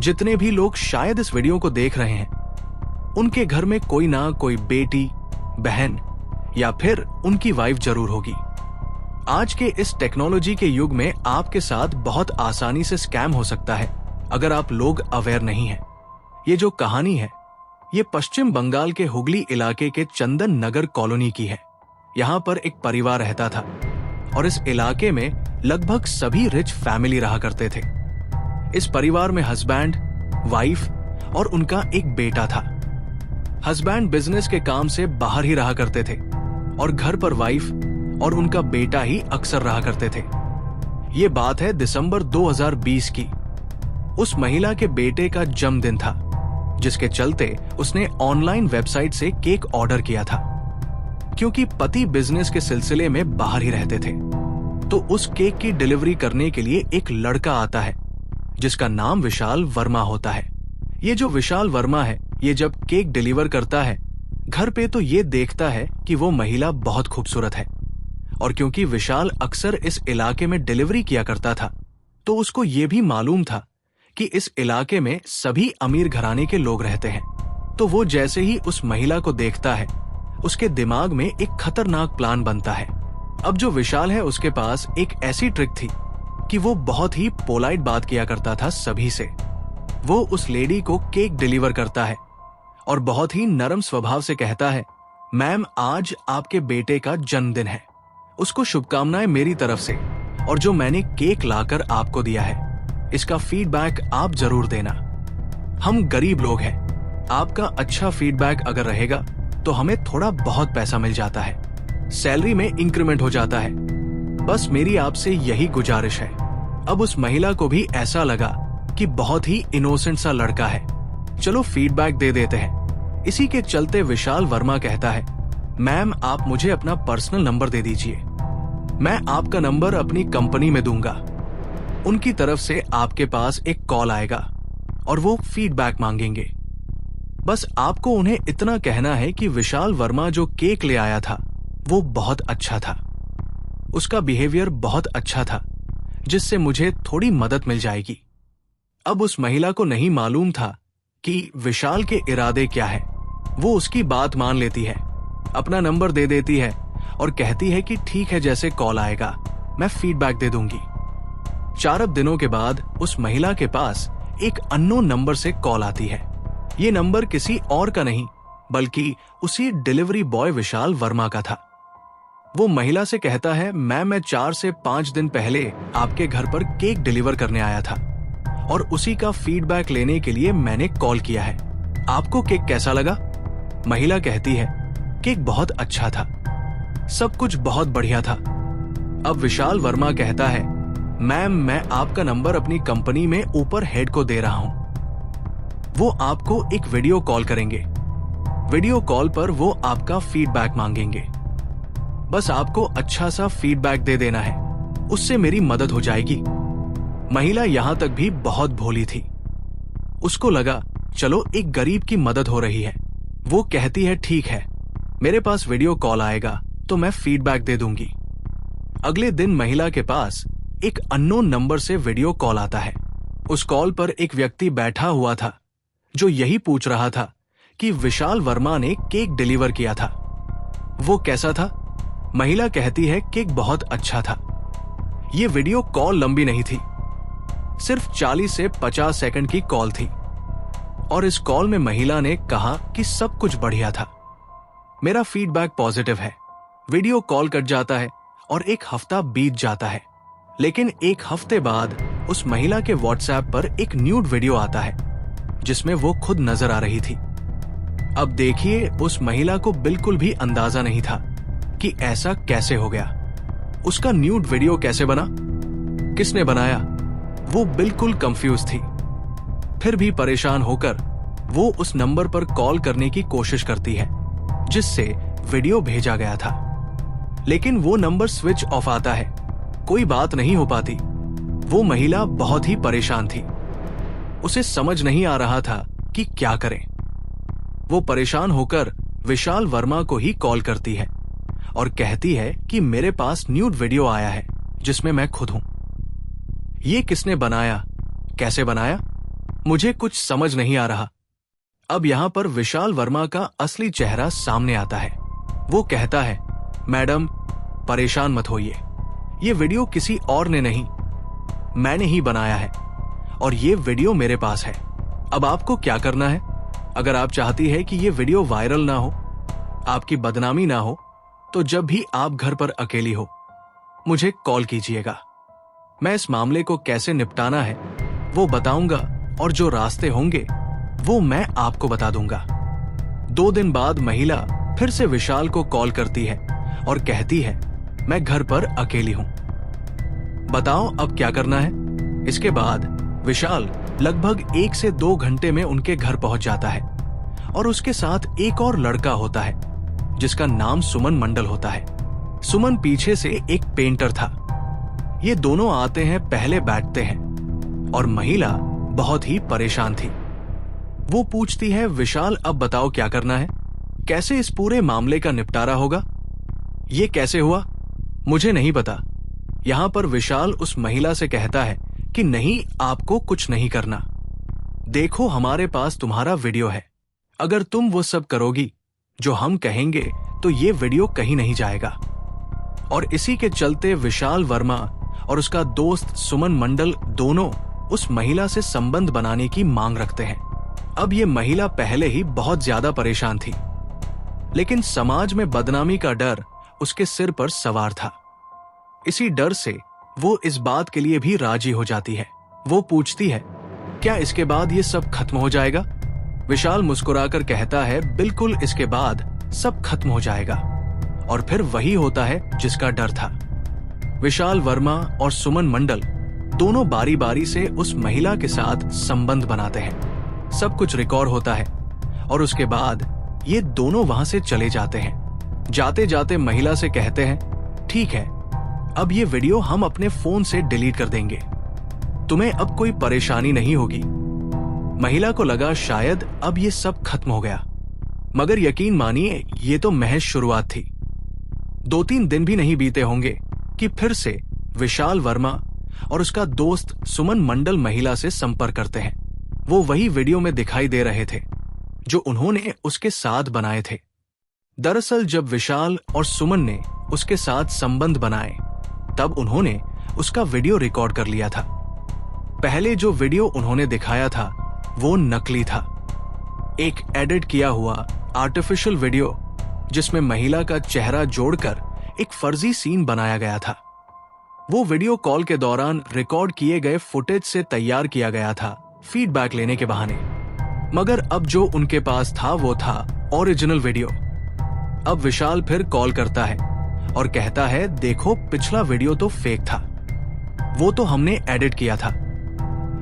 जितने भी लोग शायद इस वीडियो को देख रहे हैं, उनके घर में कोई ना कोई बेटी, बहन या फिर उनकी वाइफ जरूर होगी। आज के इस टेक्नोलॉजी के युग में आपके साथ बहुत आसानी से स्कैम हो सकता है अगर आप लोग अवेयर नहीं हैं। ये जो कहानी है, ये पश्चिम बंगाल के हुगली इलाके के चंदन नगर कॉलोनी की है। यहाँ पर एक परिवार रहता था और इस इलाके में लगभग सभी रिच फैमिली रहा करते थे। इस परिवार में हस्बैंड, वाइफ और उनका एक बेटा था। हस्बैंड बिजनेस के काम से बाहर ही रहा करते थे और घर पर वाइफ और उनका बेटा ही अक्सर रहा करते थे। ये बात है दिसंबर 2020 की। उस महिला के बेटे का जन्मदिन था, जिसके चलते उसने ऑनलाइन वेबसाइट से केक ऑर्डर किया था। क्योंकि पति बिजनेस के सिलसिले में बाहर ही रहते थे, तो उस केक की डिलीवरी करने के लिए एक लड़का आता है जिसका नाम विशाल वर्मा होता है। ये जो विशाल वर्मा है, ये जब केक डिलीवर करता है घर पे, तो ये देखता है कि वो महिला बहुत खूबसूरत है। और क्योंकि विशाल अक्सर इस इलाके में डिलीवरी किया करता था, तो उसको ये भी मालूम था कि इस इलाके में सभी अमीर घराने के लोग रहते हैं। तो वो जैसे ही उस महिला को देखता है, उसके दिमाग में एक खतरनाक प्लान बनता है। अब जो विशाल है, उसके पास एक ऐसी ट्रिक थी कि वो बहुत ही पोलाइट बात किया करता था सभी से। वो उस लेडी को केक डिलीवर करता है और बहुत ही नरम स्वभाव से कहता है, मैम आज आपके बेटे का जन्मदिन है, उसको शुभकामनाएं मेरी तरफ से, और जो मैंने केक लाकर आपको दिया है इसका फीडबैक आप जरूर देना। हम गरीब लोग हैं, आपका अच्छा फीडबैक अगर रहेगा तो हमें थोड़ा बहुत पैसा मिल जाता है, सैलरी में इंक्रीमेंट हो जाता है। बस मेरी आपसे यही गुजारिश है। अब उस महिला को भी ऐसा लगा कि बहुत ही इनोसेंट सा लड़का है, चलो फीडबैक दे देते हैं। इसी के चलते विशाल वर्मा कहता है, मैम आप मुझे अपना पर्सनल नंबर दे दीजिए, मैं आपका नंबर अपनी कंपनी में दूंगा। उनकी तरफ से आपके पास एक कॉल आएगा और वो फीडबैक मांगेंगे। बस आपको उन्हें इतना कहना है कि विशाल वर्मा जो केक ले आया था वो बहुत अच्छा था, उसका बिहेवियर बहुत अच्छा था, जिससे मुझे थोड़ी मदद मिल जाएगी। अब उस महिला को नहीं मालूम था कि विशाल के इरादे क्या है। वो उसकी बात मान लेती है, अपना नंबर दे देती है और कहती है कि ठीक है, जैसे कॉल आएगा मैं फीडबैक दे दूंगी। 4 दिनों के बाद उस महिला के पास एक अननोन नंबर से कॉल आती है। ये नंबर किसी और का नहीं बल्कि उसी डिलीवरी बॉय विशाल वर्मा का था। वो महिला से कहता है, मैं 4 से 5 दिन पहले आपके घर पर केक डिलीवर करने आया था और उसी का फीडबैक लेने के लिए मैंने कॉल किया है। आपको केक कैसा लगा? महिला कहती है, केक बहुत अच्छा था, सब कुछ बहुत बढ़िया था। अब विशाल वर्मा कहता है, मैम मैं आपका नंबर अपनी कंपनी में ऊपर हेड को दे रहा हूं, वो आपको एक वीडियो कॉल करेंगे। वीडियो कॉल पर वो आपका फीडबैक मांगेंगे। बस आपको अच्छा सा फीडबैक दे देना है, उससे मेरी मदद हो जाएगी। महिला यहां तक भी बहुत भोली थी। उसको लगा चलो एक गरीब की मदद हो रही है। वो कहती है, ठीक है, मेरे पास वीडियो कॉल आएगा तो मैं फीडबैक दे दूंगी। अगले दिन महिला के पास एक अननोन नंबर से वीडियो कॉल आता है। उस कॉल पर एक व्यक्ति बैठा हुआ था जो यही पूछ रहा था कि विशाल वर्मा ने केक डिलीवर किया था, वो कैसा था? महिला कहती है, केक बहुत अच्छा था। ये वीडियो कॉल लंबी नहीं थी, सिर्फ 40 से 50 सेकंड की कॉल थी और इस कॉल में महिला ने कहा कि सब कुछ बढ़िया था, मेरा फीडबैक पॉजिटिव है। वीडियो कॉल कट जाता है और एक हफ्ता बीत जाता है, लेकिन एक हफ्ते बाद उस महिला के व्हाट्सएप पर एक न्यूड वीडियो आता है जिसमें वो खुद नजर आ रही थी। अब देखिए, उस महिला को बिल्कुल भी अंदाजा नहीं था कि ऐसा कैसे हो गया। उसका न्यूड वीडियो कैसे बना, किसने बनाया, वो बिल्कुल कंफ्यूज थी। फिर भी परेशान होकर वो उस नंबर पर कॉल करने की कोशिश करती है जिससे वीडियो भेजा गया था, लेकिन वो नंबर स्विच ऑफ आता है, कोई बात नहीं हो पाती। वो महिला बहुत ही परेशान थी, उसे समझ नहीं आ रहा था कि क्या करे। वो परेशान होकर विशाल वर्मा को ही कॉल करती है और कहती है कि मेरे पास न्यूड वीडियो आया है जिसमें मैं खुद हूं। ये किसने बनाया, कैसे बनाया? मुझे कुछ समझ नहीं आ रहा। अब यहां पर विशाल वर्मा का असली चेहरा सामने आता है। वो कहता है, मैडम परेशान मत होइए, ये वीडियो किसी और ने नहीं, मैंने ही बनाया है और ये वीडियो मेरे पास है। अब आपको क्या करना है? अगर आप चाहती है कि ये वीडियो वायरल ना हो, आपकी बदनामी ना हो, तो जब भी आप घर पर अकेली हो मुझे कॉल कीजिएगा। मैं इस मामले को कैसे निपटाना है वो बताऊंगा और जो रास्ते होंगे वो मैं आपको बता दूंगा। 2 दिन बाद महिला फिर से विशाल को कॉल करती है और कहती है, मैं घर पर अकेली हूं, बताओ अब क्या करना है। इसके बाद विशाल लगभग 1 से 2 घंटे में उनके घर पहुंच जाता है और उसके साथ एक और लड़का होता है जिसका नाम सुमन मंडल होता है। सुमन पीछे से एक पेंटर था। ये दोनों आते हैं, पहले बैठते हैं और महिला बहुत ही परेशान थी। वो पूछती है, विशाल अब बताओ क्या करना है, कैसे इस पूरे मामले का निपटारा होगा? ये कैसे हुआ मुझे नहीं पता। यहां पर विशाल उस महिला से कहता है कि नहीं, आपको कुछ नहीं करना, देखो हमारे पास तुम्हारा वीडियो है, अगर तुम वो सब करोगी जो हम कहेंगे तो ये वीडियो कहीं नहीं जाएगा। और इसी के चलते विशाल वर्मा और उसका दोस्त सुमन मंडल दोनों उस महिला से संबंध बनाने की मांग रखते हैं। अब ये महिला पहले ही बहुत ज्यादा परेशान थी, लेकिन समाज में बदनामी का डर उसके सिर पर सवार था। इसी डर से वो इस बात के लिए भी राजी हो जाती है। वो पूछती है, क्या इसके बाद ये सब खत्म हो जाएगा? विशाल मुस्कुराकर कहता है, बिल्कुल इसके बाद सब खत्म हो जाएगा। और फिर वही होता है जिसका डर था। विशाल वर्मा और सुमन मंडल दोनों बारी बारी से उस महिला के साथ संबंध बनाते हैं। सब कुछ रिकॉर्ड होता है और उसके बाद ये दोनों वहां से चले जाते हैं। जाते जाते महिला से कहते हैं, ठीक है, अब ये वीडियो हम अपने फोन से डिलीट कर देंगे, तुम्हें अब कोई परेशानी नहीं होगी। महिला को लगा शायद अब ये सब खत्म हो गया, मगर यकीन मानिए ये तो महज शुरुआत थी। 2-3 दिन भी नहीं बीते होंगे कि फिर से विशाल वर्मा और उसका दोस्त सुमन मंडल महिला से संपर्क करते हैं। वो वही वीडियो में दिखाई दे रहे थे जो उन्होंने उसके साथ बनाए थे। दरअसल जब विशाल और सुमन ने उसके साथ संबंध बनाए तब उन्होंने उसका वीडियो रिकॉर्ड कर लिया था। पहले जो वीडियो उन्होंने दिखाया था वो नकली था, एक एडिट किया हुआ आर्टिफिशियल वीडियो जिसमें महिला का चेहरा जोड़कर एक फर्जी सीन बनाया गया था। वो वीडियो कॉल के दौरान रिकॉर्ड किए गए फुटेज से तैयार किया गया था फीडबैक लेने के बहाने, मगर अब जो उनके पास था वो था ओरिजिनल वीडियो। अब विशाल फिर कॉल करता है और कहता है, देखो पिछला वीडियो तो फेक था, वो तो हमने एडिट किया था,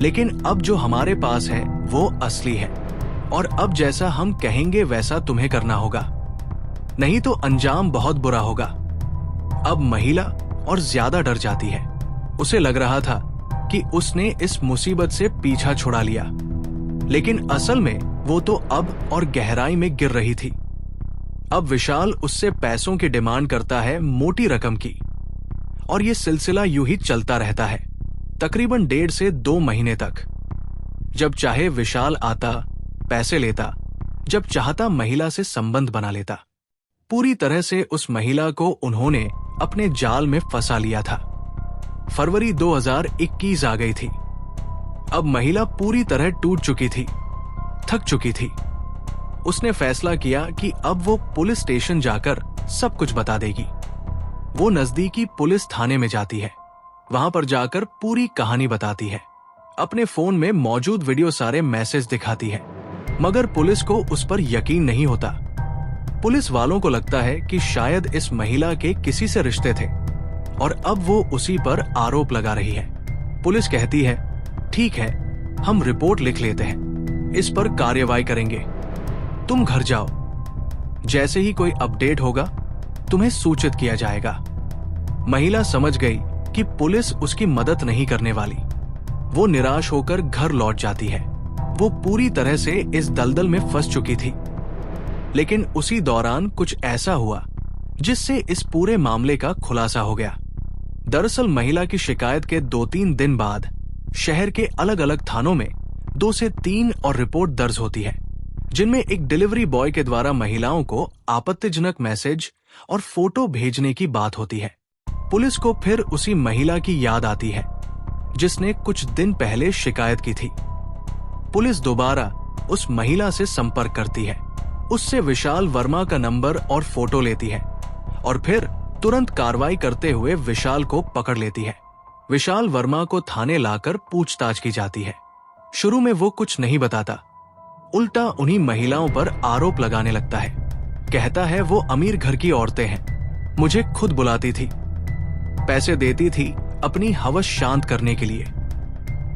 लेकिन अब जो हमारे पास है वो असली है और अब जैसा हम कहेंगे वैसा तुम्हें करना होगा, नहीं तो अंजाम बहुत बुरा होगा। अब महिला और ज्यादा डर जाती है। उसे लग रहा था कि उसने इस मुसीबत से पीछा छुड़ा लिया, लेकिन असल में वो तो अब और गहराई में गिर रही थी। अब विशाल उससे पैसों की डिमांड करता है, मोटी रकम की, और ये सिलसिला यूं ही चलता रहता है तकरीबन 1.5 से 2 महीने तक। जब चाहे विशाल आता, पैसे लेता, जब चाहता महिला से संबंध बना लेता। पूरी तरह से उस महिला को उन्होंने अपने जाल में फंसा लिया था। फरवरी 2021 आ गई थी। अब महिला पूरी तरह टूट चुकी थी, थक चुकी थी। उसने फैसला किया कि अब वो पुलिस स्टेशन जाकर सब कुछ बता देगी। वो नजदीकी पुलिस थाने में जाती है, वहां पर जाकर पूरी कहानी बताती है। अपने फोन में मौजूद वीडियो सारे मैसेज दिखाती है, मगर पुलिस को उस पर यकीन नहीं होता। पुलिस वालों को लगता है कि शायद इस महिला के किसी से रिश्ते थे और अब वो उसी पर आरोप लगा रही है। पुलिस कहती है, ठीक है, हम रिपोर्ट लिख लेते हैं, इस पर कार्रवाई करेंगे, तुम घर जाओ, जैसे ही कोई अपडेट होगा तुम्हें सूचित किया जाएगा। महिला समझ गई कि पुलिस उसकी मदद नहीं करने वाली। वो निराश होकर घर लौट जाती है। वो पूरी तरह से इस दलदल में फंस चुकी थी। लेकिन उसी दौरान कुछ ऐसा हुआ जिससे इस पूरे मामले का खुलासा हो गया। दरअसल महिला की शिकायत के 2-3 दिन बाद शहर के अलग अलग थानों में 2 से 3 और रिपोर्ट दर्ज होती है, जिनमें एक डिलीवरी बॉय के द्वारा महिलाओं को आपत्तिजनक मैसेज और फोटो भेजने की बात होती है। पुलिस को फिर उसी महिला की याद आती है जिसने कुछ दिन पहले शिकायत की थी। पुलिस दोबारा उस महिला से संपर्क करती है, उससे विशाल वर्मा का नंबर और फोटो लेती है और फिर तुरंत कार्रवाई करते हुए विशाल को पकड़ लेती है। विशाल वर्मा को थाने लाकर पूछताछ की जाती है। शुरू में वो कुछ नहीं बताता, उल्टा उन्हीं महिलाओं पर आरोप लगाने लगता है। कहता है वो अमीर घर की औरतें हैं, मुझे खुद बुलाती थी, पैसे देती थी अपनी हवस शांत करने के लिए।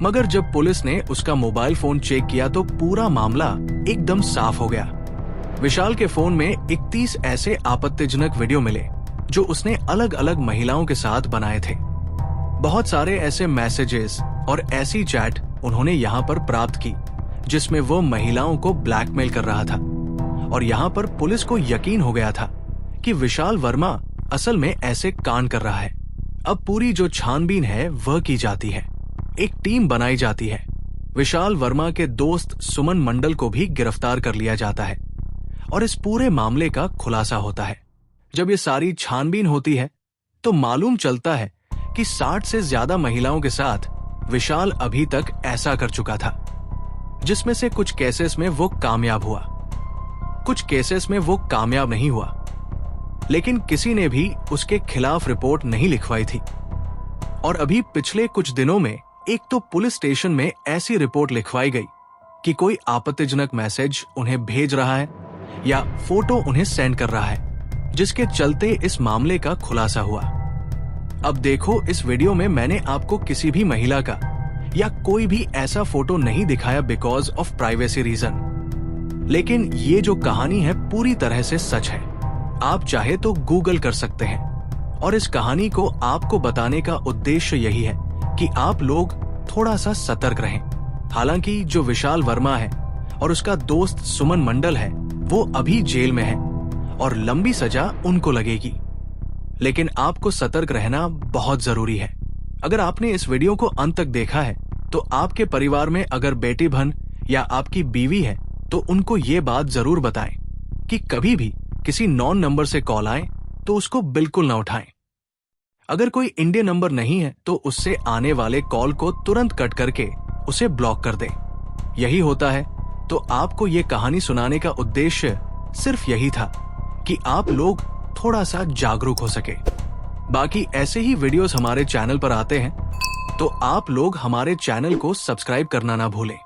मगर जब पुलिस ने उसका मोबाइल फोन चेक किया तो पूरा मामला एकदम साफ हो गया। विशाल के फोन में 31 ऐसे आपत्तिजनक वीडियो मिले जो उसने अलग अलग महिलाओं के साथ बनाए थे। बहुत सारे ऐसे मैसेजेस और ऐसी चैट उन्होंने यहाँ पर प्राप्त की जिसमें वो महिलाओं को ब्लैकमेल कर रहा था। और यहाँ पर पुलिस को यकीन हो गया था कि विशाल वर्मा असल में ऐसे कांड कर रहा है। अब पूरी जो छानबीन है वह की जाती है, एक टीम बनाई जाती है। विशाल वर्मा के दोस्त सुमन मंडल को भी गिरफ्तार कर लिया जाता है और इस पूरे मामले का खुलासा होता है। जब ये सारी छानबीन होती है तो मालूम चलता है कि 60 से ज्यादा महिलाओं के साथ विशाल अभी तक ऐसा कर चुका था, जिसमें से कुछ केसेस में वो कामयाब हुआ, कुछ केसेस में वो कामयाब नहीं हुआ, लेकिन किसी ने भी उसके खिलाफ रिपोर्ट नहीं लिखवाई थी। और अभी पिछले कुछ दिनों में एक तो पुलिस स्टेशन में ऐसी रिपोर्ट लिखवाई गई कि कोई आपत्तिजनक मैसेज उन्हें भेज रहा है या फोटो उन्हें सेंड कर रहा है, जिसके चलते इस मामले का खुलासा हुआ। अब देखो, इस वीडियो में मैंने आपको किसी भी महिला का या कोई भी ऐसा फोटो नहीं दिखाया बिकॉज ऑफ प्राइवेसी रीजन, लेकिन ये जो कहानी है पूरी तरह से सच है। आप चाहे तो गूगल कर सकते हैं और इस कहानी को आपको बताने का उद्देश्य यही है कि आप लोग थोड़ा सा सतर्क रहें। हालांकि जो विशाल वर्मा है और उसका दोस्त सुमन मंडल है वो अभी जेल में है और लंबी सजा उनको लगेगी, लेकिन आपको सतर्क रहना बहुत जरूरी है। अगर आपने इस वीडियो को अंत तक देखा है तो आपके परिवार में अगर बेटी बहन या आपकी बीवी है तो उनको ये बात जरूर बताएं कि कभी भी किसी नॉन नंबर से कॉल आए तो उसको बिल्कुल ना उठाएं। अगर कोई इंडियन नंबर नहीं है तो उससे आने वाले कॉल को तुरंत कट करके उसे ब्लॉक कर दें। यही होता है। तो आपको ये कहानी सुनाने का उद्देश्य सिर्फ यही था कि आप लोग थोड़ा सा जागरूक हो सके। बाकी ऐसे ही वीडियोस हमारे चैनल पर आते हैं, तो आप लोग हमारे चैनल को सब्सक्राइब करना ना भूलें।